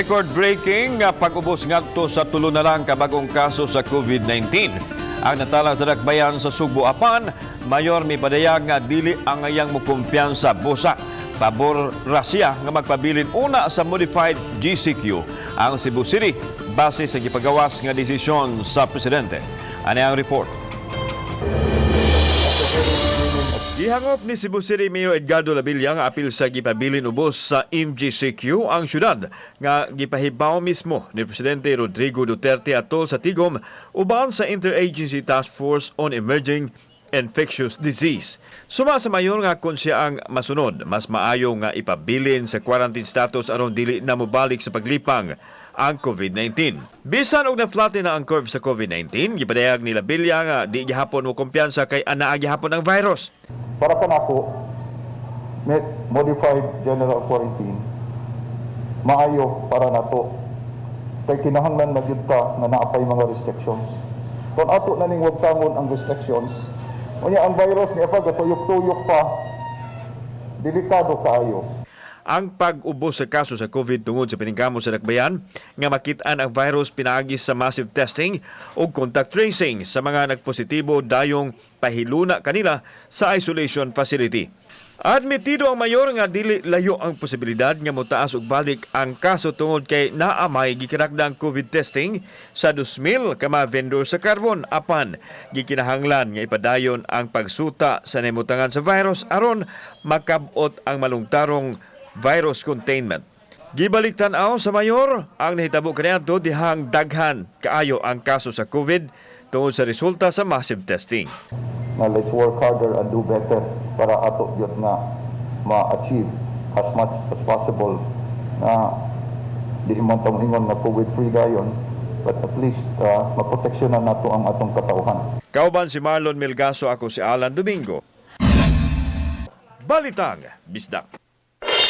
Record-breaking nga pag-ubos ngadto sa tulo na lang kabagong kaso sa COVID-19. Ang natala sa dakbayan sa Subo apan, mayor may padayag nga dili ang ngayang mukumpiyansa busa. Pabor rasya nga magpabilin una sa modified GCQ ang Cebu City base sa gipagawas nga desisyon sa presidente. Ani ang report. Gihangop ni Cebu City Mayor Edgardo Labilla nga apil sa gipabilin ubos sa MGCQ ang syudad nga gipahibaw mismo ni Presidente Rodrigo Duterte atol sa tigom uban sa Interagency Task Force on Emerging Infectious Disease. Suma sa mayor nga kung siya ang masunod, mas maayo nga ipabilin sa quarantine status aron dili na mobalik sa paglipang ang COVID-19. Bisan og na-flatten na ang curve sa COVID-19, gipadayag ni Labilla nga di gihapon mo kumpiyansa kay anaa gihapon ang virus. Para kanako, net modified general quarantine, maayo para nato. Kay kinahanglan na gyud ta nga naapay mga restrictions. Kung ato na ning wagtangon ang restrictions, unya ang virus ni apag tuyok-tuyok pa, delikado kaayo. Ang pag-ubos sa kaso sa COVID tungod sa piningkamot sa dakbayan nga makit-an ang virus pinaagi sa massive testing o contact tracing sa mga nagpositibo dayong pahiluna kanila sa isolation facility. Admitido ang mayor nga dili layo ang posibilidad nga motaas og balik ang kaso tungod kay naamay gikinahanglang COVID testing sa 2,000 ka mga vendor sa carbon apan gikinahanglan nga ipadayon ang pagsuta sa nahimutangan sa virus aron makab-ot ang malungtarong virus containment. Gibalik tan-aw sa mayor ang nahitabo kaniadto dihang daghan kaayo ang kaso sa COVID tungod sa resulta sa massive testing. Na let's work harder and do better para ato gyud nga ma-achieve as much as possible na di man tong ingon na COVID-free dayon, but at least maproteksyonan nato ang atong katauhan. Kauban si Marlon Milgaso, ako si Alan Domingo. Balitang Bisdak.